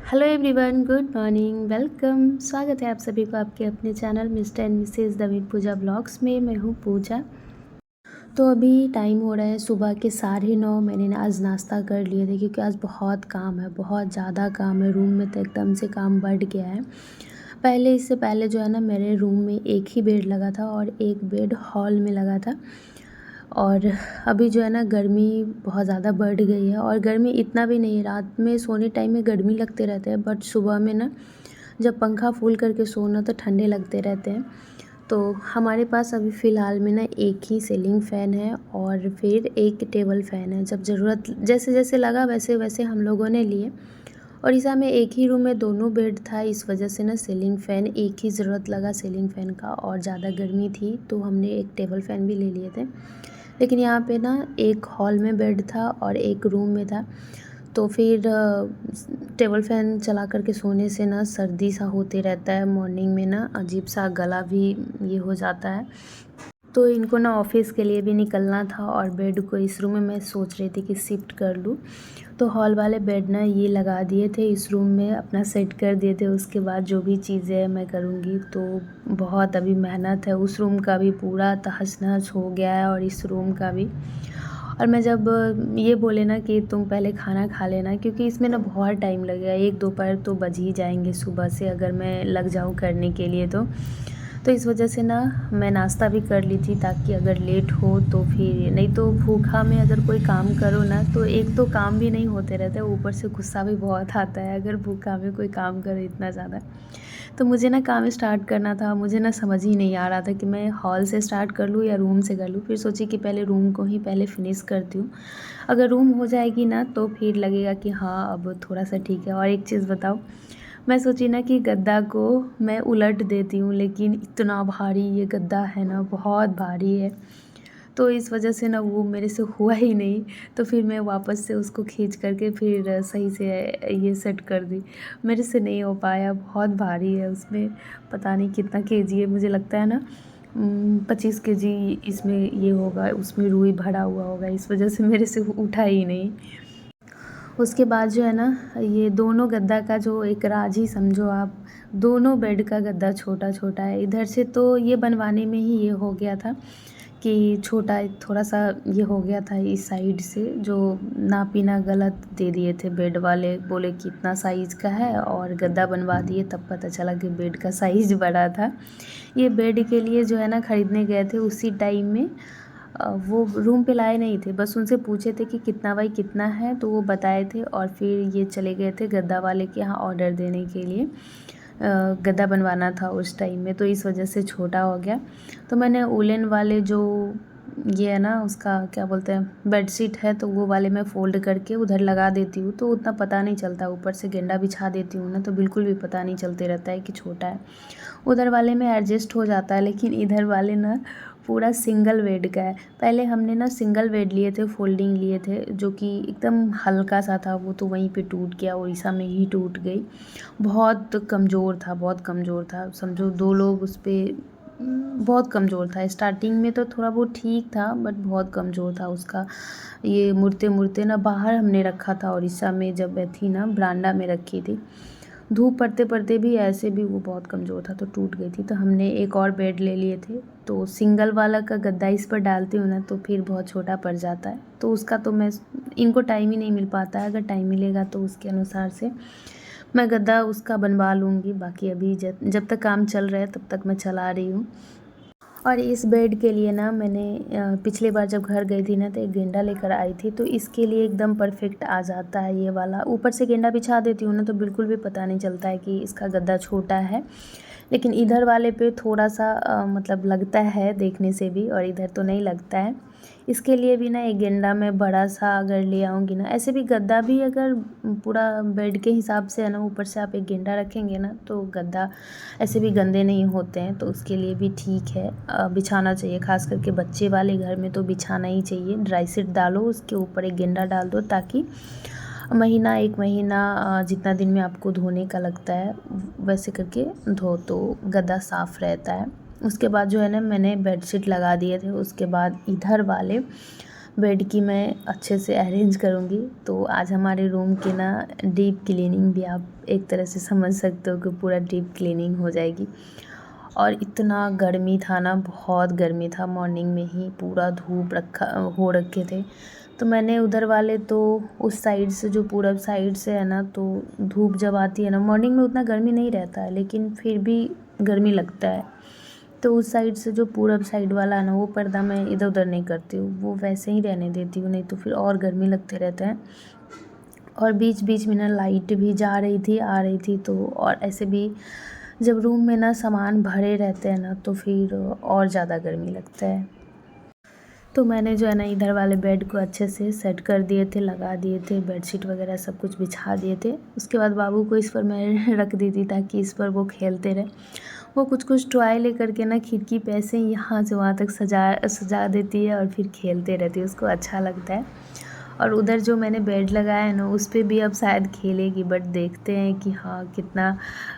Hello everyone, good morning, welcome. स्वागत है आप सभी को आपके अपने channel Mr and Mrs Daveen Pooja vlogs में। मैं हूँ पूजा। तो अभी टाइम हो रहा है सुबह के 9:30। मैंने आज नाश्ता कर लिए थे क्योंकि आज बहुत काम है, बहुत ज़्यादा काम है। रूम में तो एकदम से काम बढ़ गया है। इससे पहले जो है ना, मेरे रूम में एक ही बेड लगा था और एक बेड हॉल में लगा था। और अभी जो है ना, गर्मी बहुत ज़्यादा बढ़ गई है। और गर्मी इतना भी नहीं है, रात में सोने टाइम में गर्मी लगते रहते हैं, बट सुबह में ना जब पंखा फुल करके सोना तो ठंडे लगते रहते हैं। तो हमारे पास अभी फ़िलहाल में ना एक ही सीलिंग फ़ैन है और फिर एक टेबल फ़ैन है। जब ज़रूरत जैसे जैसे लगा वैसे वैसे हम लोगों ने लिए। और इस में एक ही रूम में दोनों बेड था, इस वजह से ना सीलिंग फ़ैन एक ही ज़रूरत लगा सीलिंग फ़ैन का। और ज़्यादा गर्मी थी तो हमने एक टेबल फ़ैन भी ले लिए थे। लेकिन यहाँ पे ना एक हॉल में बेड था और एक रूम में था। तो फिर टेबल फ़ैन चला कर के सोने से ना सर्दी सा होते रहता है। मॉर्निंग में ना अजीब सा गला भी ये हो जाता है। तो इनको ना ऑफ़िस के लिए भी निकलना था और बेड को इस रूम में मैं सोच रही थी कि शिफ्ट कर लूँ। तो हॉल वाले बेड ना ये लगा दिए थे, इस रूम में अपना सेट कर दिए थे। उसके बाद जो भी चीज़ें मैं करूँगी, तो बहुत अभी मेहनत है। उस रूम का भी पूरा तहस-नहस हो गया है और इस रूम का भी। और मैं जब ये बोले ना कि तुम पहले खाना खा लेना, क्योंकि इसमें ना बहुत टाइम लगेगा, 1-2 तो बज ही जाएंगे सुबह से अगर मैं लग जाऊँ करने के लिए। तो इस वजह से ना मैं नाश्ता भी कर ली थी, ताकि अगर लेट हो तो फिर नहीं, तो भूखा में अगर कोई काम करो ना तो एक तो काम भी नहीं होते रहते, ऊपर से गुस्सा भी बहुत आता है अगर भूखा में कोई काम करो इतना ज़्यादा। तो मुझे ना काम स्टार्ट करना था, मुझे ना समझ ही नहीं आ रहा था कि मैं हॉल से स्टार्ट कर लूँ या रूम से कर लूँ। फिर सोची कि पहले रूम को ही पहले फ़िनिश करती हूँ। अगर रूम हो जाएगी ना तो फिर लगेगा कि हाँ अब थोड़ा सा ठीक है। और एक चीज़ बताओ, मैं सोची ना कि गद्दा को मैं उलट देती हूँ, लेकिन इतना भारी ये गद्दा है ना, बहुत भारी है। तो इस वजह से ना वो मेरे से हुआ ही नहीं। तो फिर मैं वापस से उसको खींच करके फिर सही से ये सेट कर दी। मेरे से नहीं हो पाया, बहुत भारी है। उसमें पता नहीं कितना केजी है, मुझे लगता है ना 25 केजी इसमें ये होगा, उसमें रुई भरा हुआ होगा। इस वजह से मेरे से उठा ही नहीं। उसके बाद जो है ना, ये दोनों गद्दा का जो एक राज ही समझो आप, दोनों बेड का गद्दा छोटा छोटा है। इधर से तो ये बनवाने में ही ये हो गया था कि छोटा थोड़ा सा ये हो गया था इस साइड से, जो नापीना गलत दे दिए थे बेड वाले, बोले कि इतना साइज़ का है और गद्दा बनवा दिए, तब पता चला कि बेड का साइज़ बड़ा था। ये बेड के लिए जो है ना ख़रीदने गए थे, उसी टाइम में वो रूम पे लाए नहीं थे, बस उनसे पूछे थे कि कितना बाई कितना है, तो वो बताए थे। और फिर ये चले गए थे गद्दा वाले के यहाँ ऑर्डर देने के लिए। गद्दा बनवाना था उस टाइम में, तो इस वजह से छोटा हो गया। तो मैंने वूलन वाले जो ये है ना, उसका क्या बोलते हैं, बेडशीट है, तो वो वाले मैं फ़ोल्ड करके उधर लगा देती हूँ, तो उतना पता नहीं चलता। ऊपर से गेंडा बिछा देती हूँ ना, तो बिल्कुल भी पता नहीं चलते रहता है कि छोटा है। उधर वाले में एडजस्ट हो जाता है, लेकिन इधर वाले ना पूरा सिंगल बेड का है। पहले हमने ना सिंगल बेड लिए थे, फोल्डिंग लिए थे, जो कि एकदम हल्का सा था। वो तो वहीं पे टूट गया, उड़ीसा में ही टूट गई। बहुत कमज़ोर था, बहुत कमज़ोर था, समझो 2 लोग उस पर बहुत कमज़ोर था। स्टार्टिंग में तो थोड़ा बहुत ठीक था, बट बहुत कमज़ोर था उसका। ये मुड़ते मुड़ते ना बाहर हमने रखा था उड़ीसा में, जब मैं थी ना बरांडा में रखी थी। धूप पड़ते पड़ते भी ऐसे भी वो बहुत कमज़ोर था, तो टूट गई थी। तो हमने एक और बेड ले लिए थे। तो सिंगल वाला का गद्दा इस पर डालती हूँ ना, तो फिर बहुत छोटा पड़ जाता है। तो उसका तो मैं, इनको टाइम ही नहीं मिल पाता है। अगर टाइम मिलेगा तो उसके अनुसार से मैं गद्दा उसका बनवा लूँगी। बाकी अभी जब तक काम चल रहा है तब तक मैं चला रही हूँ। और इस बेड के लिए ना मैंने पिछली बार जब घर गई थी ना, तो एक गेंडा लेकर आई थी। तो इसके लिए एकदम परफेक्ट आ जाता है ये वाला। ऊपर से गेंडा बिछा देती हूँ ना, तो बिल्कुल भी पता नहीं चलता है कि इसका गद्दा छोटा है। लेकिन इधर वाले पे थोड़ा सा मतलब लगता है देखने से भी, और इधर तो नहीं लगता है। इसके लिए भी ना एक गेंडा मैं बड़ा सा अगर ले आऊँगी ना, ऐसे भी गद्दा भी अगर पूरा बेड के हिसाब से है ना, ऊपर से आप एक गेंडा रखेंगे ना, तो गद्दा ऐसे भी गंदे नहीं होते हैं। तो उसके लिए भी ठीक है, बिछाना चाहिए। ख़ास करके बच्चे वाले घर में तो बिछाना ही चाहिए। ड्राई शीट डालो, उसके ऊपर एक गेंडा डाल दो, ताकि महीना 1 महीना जितना दिन में आपको धोने का लगता है वैसे करके धो, तो गद्दा साफ़ रहता है। उसके बाद जो है ना, मैंने बेडशीट लगा दिए थे। उसके बाद इधर वाले बेड की मैं अच्छे से अरेंज करूँगी। तो आज हमारे रूम की ना डीप क्लीनिंग भी आप एक तरह से समझ सकते हो कि पूरा डीप क्लीनिंग हो जाएगी। और इतना गर्मी था ना, बहुत गर्मी था, मॉर्निंग में ही पूरा धूप हो रखे थे। तो मैंने उधर वाले तो उस साइड से, जो पूरब साइड से है ना, तो धूप जब आती है ना, मॉर्निंग में उतना गर्मी नहीं रहता है लेकिन फिर भी गर्मी लगता है। तो उस साइड से जो पूरब साइड वाला है ना, वो पर्दा मैं इधर उधर नहीं करती हूँ, वो वैसे ही रहने देती हूँ, नहीं तो फिर और गर्मी लगते रहता है। और बीच बीच में ना लाइट भी जा रही थी, आ रही थी, तो और ऐसे भी जब रूम में ना सामान भरे रहते हैं ना, तो फिर और ज़्यादा गर्मी लगता है। तो मैंने जो है ना इधर वाले बेड को अच्छे से सेट कर दिए थे, लगा दिए थे, बेडशीट वगैरह सब कुछ बिछा दिए थे। उसके बाद बाबू को इस पर मैं रख दी थी ताकि इस पर वो खेलते रहे। वो कुछ कुछ टॉय लेकर के ना खिड़की पे ऐसे ही यहाँ से वहाँ तक सजा देती है और फिर खेलते रहती है, उसको अच्छा लगता है। और उधर जो मैंने बेड लगाया है ना, उस पर भी अब शायद खेलेगी, बट देखते हैं कि हाँ कितना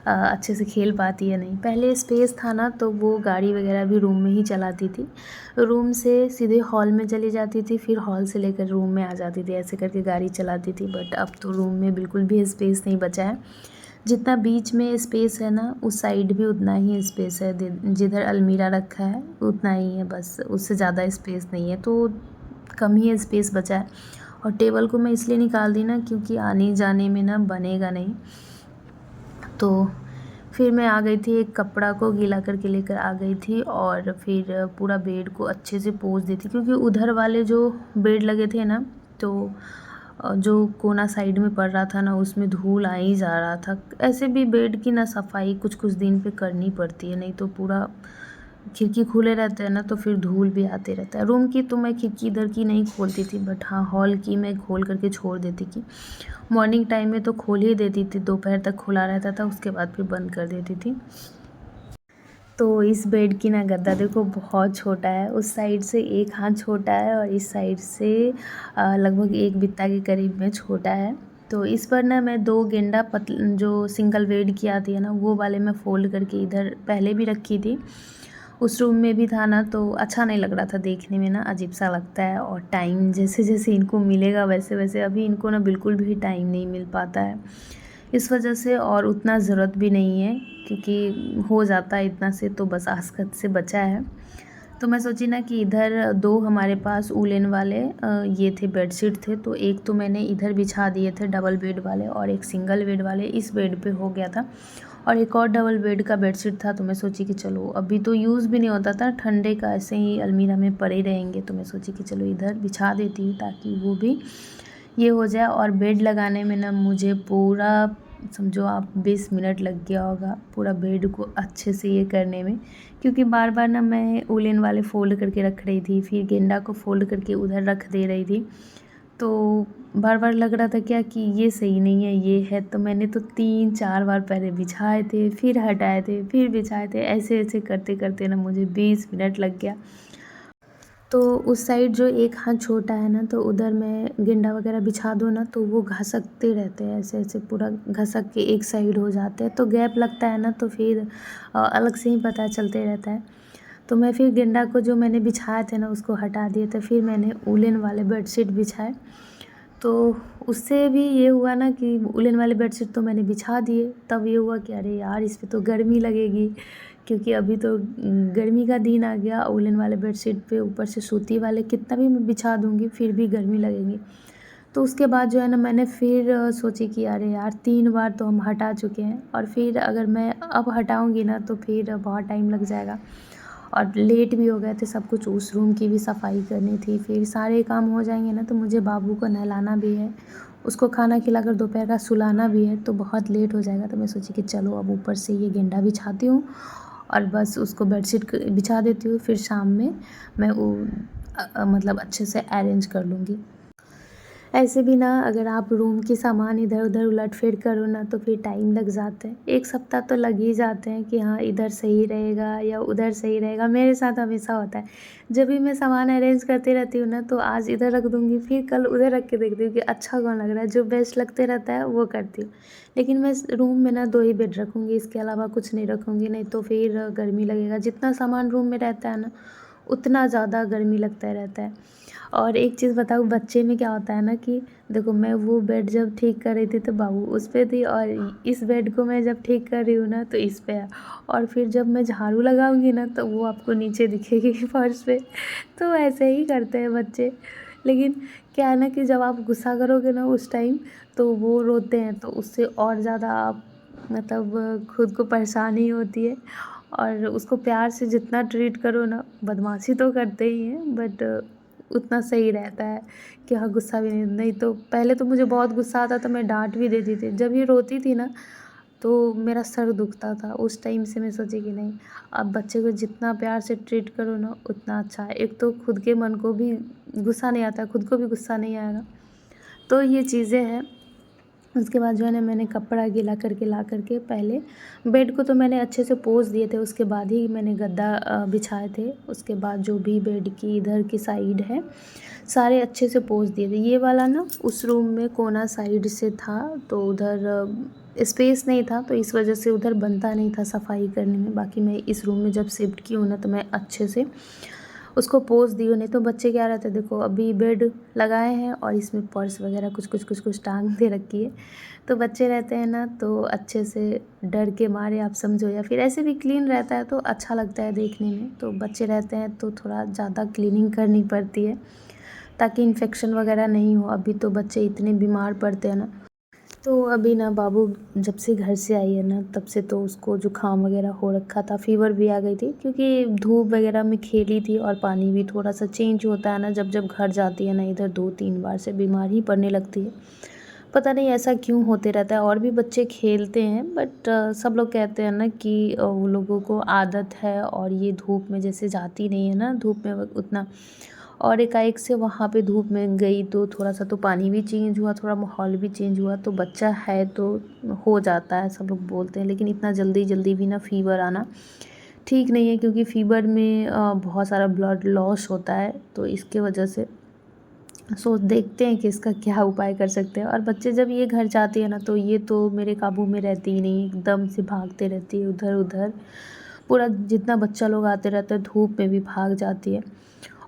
अच्छे से खेल पाती है नहीं। पहले स्पेस था ना, तो वो गाड़ी वगैरह भी रूम में ही चलाती थी, रूम से सीधे हॉल में चली जाती थी, फिर हॉल से लेकर रूम में आ जाती थी, ऐसे करके गाड़ी चलाती थी। बट अब तो रूम में बिल्कुल भी स्पेस नहीं बचा है। जितना बीच में स्पेस है ना, उस साइड भी उतना ही स्पेस है, जिधर अलमीरा रखा है उतना ही है, बस उससे ज़्यादा स्पेस नहीं है, तो कम ही स्पेस बचा है। और टेबल को मैं इसलिए निकाल दी ना, क्योंकि आने जाने में ना बनेगा नहीं। तो फिर मैं आ गई थी, एक कपड़ा को गीला करके लेकर आ गई थी और फिर पूरा बेड को अच्छे से पोंछ दी थी, क्योंकि उधर वाले जो बेड लगे थे ना, तो जो कोना साइड में पड़ रहा था ना, उसमें धूल आ ही जा रहा था। ऐसे भी बेड की ना सफाई कुछ कुछ दिन पे करनी पड़ती है, नहीं तो पूरा खिड़की खुले रहते हैं ना, तो फिर धूल भी आते रहता है। रूम की तो मैं खिड़की इधर की नहीं खोलती थी, बट हाँ हॉल की मैं खोल करके छोड़ देती थी। मॉर्निंग टाइम में तो खोल ही देती थी, दोपहर तक खुला रहता था, उसके बाद फिर बंद कर देती थी। तो इस बेड की ना गद्दा देखो बहुत छोटा है, उस साइड से एक हाथ छोटा है और इस साइड से लगभग एक बित्ता के करीब में छोटा है। तो इस पर ना मैं 2 गेंदा जो सिंगल बेड की आती है ना, वो वाले मैं फ़ोल्ड करके इधर पहले भी रखी थी। उस रूम में भी था ना, तो अच्छा नहीं लग रहा था देखने में ना, अजीब सा लगता है। और टाइम जैसे जैसे इनको मिलेगा वैसे वैसे अभी इनको ना बिल्कुल भी टाइम नहीं मिल पाता है, इस वजह से। और उतना ज़रूरत भी नहीं है, क्योंकि हो जाता है इतना से, तो बस आसकत से बचा है। तो मैं सोची ना कि इधर 2 हमारे पास वूलन वाले ये थे, बेडशीट थे, तो एक तो मैंने इधर बिछा दिए थे डबल बेड वाले, और एक सिंगल बेड वाले इस बेड पे हो गया था। और एक और डबल बेड का बेडशीट था, तो मैं सोची कि चलो अभी तो यूज़ भी नहीं होता था, ठंडे का ऐसे ही अलमीरा में पड़े रहेंगे, तो मैं सोची कि चलो इधर बिछा देती हूँ ताकि वो भी ये हो जाए। और बेड लगाने में ना मुझे पूरा समझो आप 20 मिनट लग गया होगा, पूरा बेड को अच्छे से ये करने में, क्योंकि बार बार ना मैं वूलन वाले फ़ोल्ड करके रख रही थी, फिर गेंदा को फ़ोल्ड करके उधर रख दे रही थी, तो बार बार लग रहा था क्या कि ये सही नहीं है, ये है। तो मैंने तो 3-4 बार पहले बिछाए थे, फिर हटाए थे, फिर बिछाए थे, ऐसे ऐसे करते करते ना मुझे 20 मिनट लग गया। तो उस साइड जो एक हाथ छोटा है ना, तो उधर मैं गेंदा वगैरह बिछा दूँ ना, तो वो घसकते रहते हैं, ऐसे ऐसे पूरा घसक के एक साइड हो जाते हैं, तो गैप लगता है ना, तो फिर अलग से ही पता चलते रहता है। तो मैं फिर गेंदा को जो मैंने बिछाए थे ना, उसको हटा दिए थे, फिर मैंने वूलन वाले बेडशीट बिछाए। तो उससे भी ये हुआ ना कि वूलन वाले बेडशीट तो मैंने बिछा दिए, तब ये हुआ कि अरे यार इस पे तो गर्मी लगेगी, क्योंकि अभी तो गर्मी का दिन आ गया। वूलन वाले बेडशीट पे ऊपर से सूती वाले कितना भी मैं बिछा दूँगी फिर भी गर्मी लगेगी। तो उसके बाद जो है ना, मैंने फिर सोची कि अरे यार 3 बार तो हम हटा चुके हैं, और फिर अगर मैं अब हटाऊँगी ना, तो फिर बहुत टाइम लग जाएगा। और लेट भी हो गए थे, सब कुछ उस रूम की भी सफाई करनी थी, फिर सारे काम हो जाएंगे ना, तो मुझे बाबू को नहलाना भी है, उसको खाना खिलाकर दोपहर का सुलाना भी है, तो बहुत लेट हो जाएगा। तो मैं सोची कि चलो अब ऊपर से ये गेंदा बिछाती हूँ और बस उसको बेडशीट बिछा देती हूँ, फिर शाम में मैं वो मतलब अच्छे से अरेंज कर लूँगी। ऐसे भी ना अगर आप रूम की सामान इधर उधर उलट-फेर करो ना, तो फिर टाइम लग जाता है, 1 सप्ताह तो लग ही जाते हैं कि हाँ इधर सही रहेगा या उधर सही रहेगा। मेरे साथ हमेशा होता है, जब भी मैं सामान अरेंज करती रहती हूँ ना, तो आज इधर रख दूँगी, फिर कल उधर रख के देखती हूँ कि अच्छा कौन लग रहा है, जो बेस्ट लगते रहता है वो करती हूँ। लेकिन मैं रूम में ना 2 ही बेड रखूँगी, इसके अलावा कुछ नहीं रखूँगी, नहीं तो फिर गर्मी लगेगा। जितना सामान रूम में रहता है ना, उतना ज़्यादा गर्मी लगता रहता है। और एक चीज़ बताऊँ, बच्चे में क्या होता है ना कि देखो, मैं वो बेड जब ठीक कर रही थी तो बाबू उस पे थी, और इस बेड को मैं जब ठीक कर रही हूँ ना तो इस पे है, और फिर जब मैं झाड़ू लगाऊंगी ना तो वो आपको नीचे दिखेगी फर्श पे। तो ऐसे ही करते हैं बच्चे। लेकिन क्या है ना कि जब आप गुस्सा करोगे ना उस टाइम, तो वो रोते हैं, तो उससे और ज़्यादा आप मतलब खुद को परेशानी होती है। और उसको प्यार से जितना ट्रीट करो ना, बदमाशी तो करते ही हैं बट उतना सही रहता है कि हाँ, गुस्सा भी नहीं तो पहले तो मुझे बहुत गुस्सा आता था, मैं डांट भी देती थी। जब ये रोती थी ना तो मेरा सर दुखता था। उस टाइम से मैं सोची कि नहीं, अब बच्चे को जितना प्यार से ट्रीट करो ना उतना अच्छा है। एक तो खुद के मन को भी गुस्सा नहीं आता, खुद को भी गुस्सा नहीं आएगा। तो ये चीज़ें हैं। उसके बाद जो है ना, मैंने कपड़ा गीला करके ला करके पहले बेड को तो मैंने अच्छे से पोंछ दिए थे, उसके बाद ही मैंने गद्दा बिछाए थे। उसके बाद जो भी बेड की इधर की साइड है सारे अच्छे से पोंछ दिए थे। ये वाला ना उस रूम में कोना साइड से था, तो उधर स्पेस नहीं था, तो इस वजह से उधर बनता नहीं था सफाई करने में। बाकी मैं इस रूम में जब शिफ्ट की हूँ ना तो मैं अच्छे से उसको पोंछ दी हूँ। नहीं तो बच्चे क्या रहते हैं, देखो अभी बेड लगाए हैं और इसमें पर्स वगैरह कुछ टांग दे रखी है। तो बच्चे रहते हैं ना तो अच्छे से डर के मारे आप समझो, या फिर ऐसे भी क्लीन रहता है तो अच्छा लगता है देखने में। तो बच्चे रहते हैं तो थोड़ा ज़्यादा क्लीनिंग करनी पड़ती है ताकि इन्फेक्शन वगैरह नहीं हो। अभी तो बच्चे इतने बीमार पड़ते हैं ना। तो अभी ना बाबू जब से घर से आई है ना तब से तो उसको जुकाम वगैरह हो रखा था, फ़ीवर भी आ गई थी, क्योंकि धूप वगैरह में खेली थी और पानी भी थोड़ा सा चेंज होता है ना जब जब घर जाती है ना इधर, 2-3 बार से बीमार ही पड़ने लगती है। पता नहीं ऐसा क्यों होते रहता है। और भी बच्चे खेलते हैं बट सब लोग कहते हैं ना कि वो लोगों को आदत है, और ये धूप में जैसे जाती नहीं है ना धूप में उतना, और एकाएक से वहाँ पे धूप में गई तो थोड़ा सा तो पानी भी चेंज हुआ, थोड़ा माहौल भी चेंज हुआ, तो बच्चा है तो हो जाता है, सब लोग बोलते हैं। लेकिन इतना जल्दी जल्दी भी ना फ़ीवर आना ठीक नहीं है, क्योंकि फ़ीवर में बहुत सारा ब्लड लॉस होता है। तो इसके वजह से देखते हैं कि इसका क्या उपाय कर सकते हैं। और बच्चे जब ये घर जाते हैं ना तो ये तो मेरे काबू में रहती ही नहीं, एकदम से भागते रहती है उधर उधर। पूरा जितना बच्चा लोग आते रहते हैं धूप में भी भाग जाती है।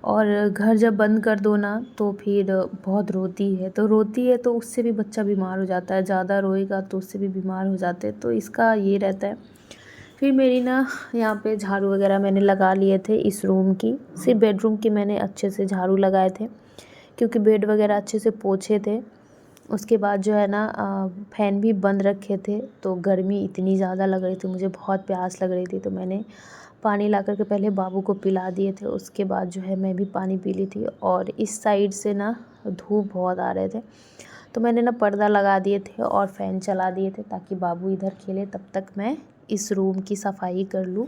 और घर जब बंद कर दो ना तो फिर बहुत रोती है, तो रोती है तो उससे भी बच्चा बीमार हो जाता है, ज़्यादा रोएगा तो उससे भी बीमार हो जाते हैं। तो इसका ये रहता है। फिर मेरी ना यहाँ पे झाड़ू वगैरह मैंने लगा लिए थे इस रूम की, सिर्फ बेडरूम की मैंने अच्छे से झाड़ू लगाए थे, क्योंकि बेड वगैरह अच्छे से पोछे थे। उसके बाद जो है ना फ़ैन भी बंद रखे थे, तो गर्मी इतनी ज़्यादा लग रही थी, मुझे बहुत प्यास लग रही थी, तो मैंने पानी ला कर के पहले बाबू को पिला दिए थे। उसके बाद जो है मैं भी पानी पी ली थी। और इस साइड से ना धूप बहुत आ रहे थे, तो मैंने ना पर्दा लगा दिए थे और फ़ैन चला दिए थे ताकि बाबू इधर खेले, तब तक मैं इस रूम की सफाई कर लूँ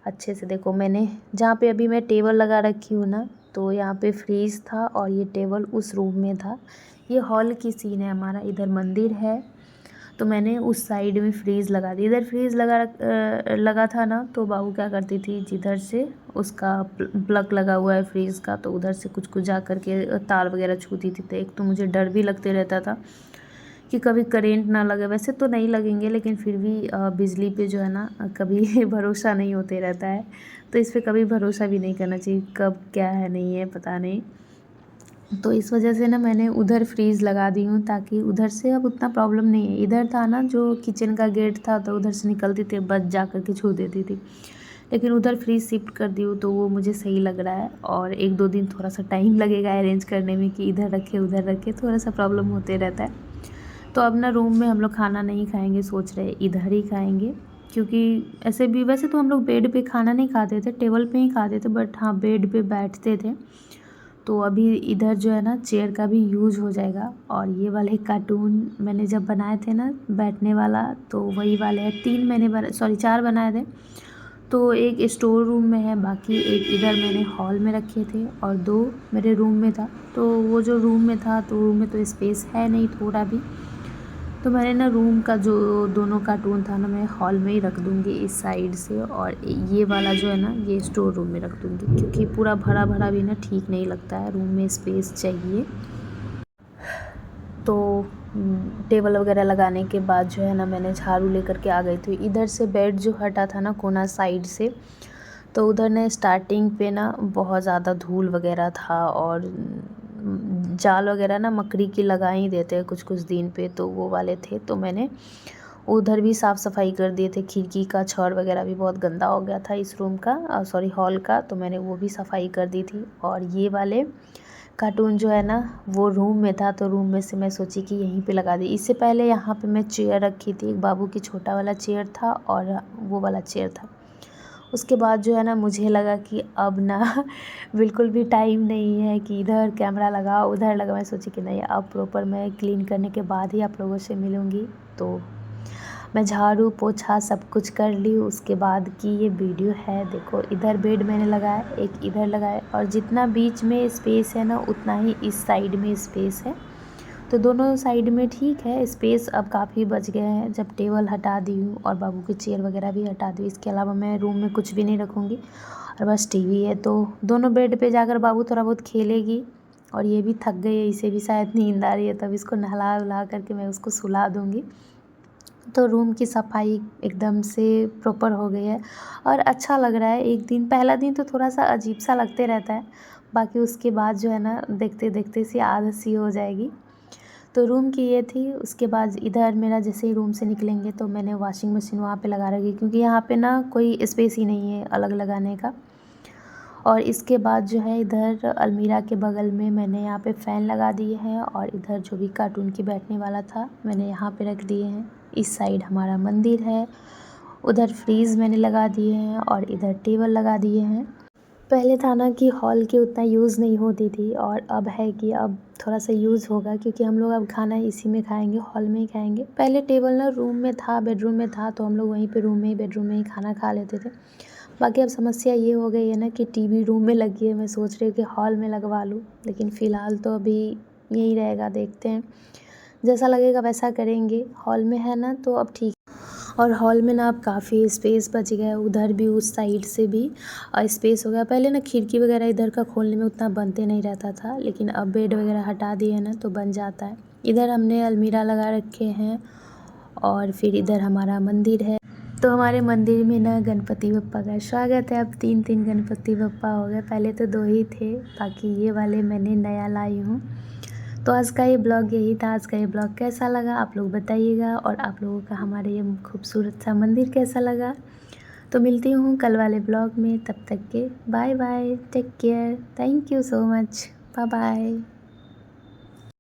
अच्छे से। देखो मैंने जहाँ पे अभी मैं टेबल लगा रखी हूँ ना, तो यहाँ पे फ्रीज़ था और ये टेबल उस रूम में था। ये हॉल की सीन है हमारा, इधर मंदिर है, तो मैंने उस साइड में फ्रीज़ लगा दी। इधर फ्रीज़ लगा था ना, तो बाबू क्या करती थी, जिधर से उसका प्लग लगा हुआ है फ्रीज़ का, तो उधर से कुछ जा कर के तार वगैरह छूती थी। तो एक तो मुझे डर भी लगते रहता था कि कभी करेंट ना लगे। वैसे तो नहीं लगेंगे, लेकिन फिर भी बिजली पे जो है ना कभी भरोसा नहीं होते रहता है, तो इस पर कभी भरोसा भी नहीं करना चाहिए, कब क्या है नहीं है पता नहीं। तो इस वजह से ना मैंने उधर फ्रीज़ लगा दी हूँ, ताकि उधर से अब उतना प्रॉब्लम नहीं है। इधर था ना जो किचन का गेट था, तो उधर से निकलती थी, बस जा कर के छू देती थी। लेकिन उधर फ्रीज़ शिफ्ट कर दी हूँ, तो वो मुझे सही लग रहा है। और 1-2 दिन थोड़ा सा टाइम लगेगा अरेंज करने में कि इधर रखे उधर रखे, थोड़ा सा प्रॉब्लम होते रहता है। तो अब ना रूम में हम लोग खाना नहीं खाएंगे, सोच रहे इधर ही खाएंगे, क्योंकि ऐसे भी वैसे तो हम लोग बेड पे खाना नहीं खाते थे, टेबल पे ही खाते थे, बट हाँ बेड पे बैठते थे। तो अभी इधर जो है ना चेयर का भी यूज़ हो जाएगा। और ये वाले कार्टून मैंने जब बनाए थे ना बैठने वाला, तो वही वाले हैं। 3 मैंने 4 बनाए थे। तो एक स्टोर रूम में है, बाकी एक इधर मैंने हॉल में रखे थे, और 2 मेरे रूम में था। तो वो जो रूम में था, तो रूम में तो स्पेस है नहीं थोड़ा भी, तो मैंने ना रूम का जो दोनों कार्टून था ना मैं हॉल में ही रख दूँगी इस साइड से, और ये वाला जो है ना ये स्टोर रूम में रख दूँगी, क्योंकि पूरा भरा भरा भी ना ठीक नहीं लगता है, रूम में स्पेस चाहिए। तो टेबल वगैरह लगाने के बाद जो है ना मैंने झाड़ू लेकर के आ गई थी। इधर से बेड जो हटा था ना कोना साइड से, तो उधर ने स्टार्टिंग पे ना बहुत ज़्यादा धूल वगैरह था, और जाल वगैरह ना मकड़ी की लगा ही देते हैं कुछ कुछ दिन पे, तो वो वाले थे। तो मैंने उधर भी साफ़ सफाई कर दिए थे, खिड़की का छड़ वगैरह भी बहुत गंदा हो गया था इस रूम का, सॉरी हॉल का, तो मैंने वो भी सफाई कर दी थी। और ये वाले कार्टून जो है ना वो रूम में था, तो रूम में से मैं सोची कि यहीं पे लगा दी। इससे पहले यहाँ पे मैं चेयर रखी थी, एक बाबू की छोटा वाला चेयर था और वो वाला चेयर था। उसके बाद जो है ना मुझे लगा कि अब ना बिल्कुल भी टाइम नहीं है कि इधर कैमरा लगाओ उधर लगा। मैं सोची कि नहीं, अब प्रॉपर मैं क्लीन करने के बाद ही आप लोगों से मिलूँगी। तो मैं झाड़ू पोछा सब कुछ कर ली। उसके बाद की ये वीडियो है। देखो इधर बेड मैंने लगाया, एक इधर लगाया, और जितना बीच में स्पेस है ना उतना ही इस साइड में स्पेस है। तो दोनों साइड में ठीक है स्पेस, अब काफ़ी बच गए हैं जब टेबल हटा दी हूँ और बाबू की चेयर वगैरह भी हटा दी। इसके अलावा मैं रूम में कुछ भी नहीं रखूँगी और बस टीवी है। तो दोनों बेड पे जाकर बाबू थोड़ा बहुत खेलेगी और ये भी थक गई है, इसे भी शायद नींद आ रही है, तब इसको नहला उला करके मैं उसको सुला दूँगी। तो रूम की सफाई एकदम से प्रॉपर हो गई है और अच्छा लग रहा है। एक दिन, पहला दिन तो थोड़ा सा अजीब सा लगते रहता है, बाकी उसके बाद जो है ना देखते देखते सी आदत सी हो जाएगी। तो रूम की ये थी। उसके बाद इधर मेरा जैसे ही रूम से निकलेंगे तो मैंने वॉशिंग मशीन वहाँ पे लगा रखी, क्योंकि यहाँ पे ना कोई स्पेस ही नहीं है अलग लगाने का। और इसके बाद जो है इधर अलमीरा के बगल में मैंने यहाँ पे फ़ैन लगा दिए हैं और इधर जो भी कार्टून की बैठने वाला था मैंने यहाँ पे रख दिए हैं। इस साइड हमारा मंदिर है, उधर फ्रीज़ मैंने लगा दिए हैं और इधर टेबल लगा दिए हैं। पहले था ना कि हॉल की उतना यूज़ नहीं होती थी और अब है कि अब थोड़ा सा यूज़ होगा, क्योंकि हम लोग अब खाना इसी में खाएंगे, हॉल में ही खाएंगे। पहले टेबल ना रूम में था, बेडरूम में था, तो हम लोग वहीं पे रूम में ही बेडरूम में ही खाना खा लेते थे। बाकी अब समस्या ये हो गई है ना कि टीवी रूम में लगी है, मैं सोच रही हूँ कि हॉल में लगवा लूँ, लेकिन फ़िलहाल तो अभी यही रहेगा, देखते हैं जैसा लगेगा वैसा करेंगे। हॉल में है ना तो अब ठीक। और हॉल में ना अब काफ़ी स्पेस बच गया है, उधर भी उस साइड से भी स्पेस हो गया। पहले ना खिड़की वगैरह इधर का खोलने में उतना बनते नहीं रहता था, लेकिन अब बेड वगैरह हटा दिए हैं ना तो बन जाता है। इधर हमने अलमीरा लगा रखे हैं और फिर इधर हमारा मंदिर है। तो हमारे मंदिर में ना गणपति बप्पा का स्वागत है। अब 3 गणपति बप्पा हो गए, पहले तो 2 ही थे, बाकी ये वाले मैंने नया लाई हूँ। तो आज का ये ब्लॉग यही था। आज का ये ब्लॉग कैसा लगा आप लोग बताइएगा, और आप लोगों का हमारे ये खूबसूरत सा मंदिर कैसा लगा। तो मिलती हूँ कल वाले ब्लॉग में, तब तक के bye bye, take care, thank you so much, bye bye.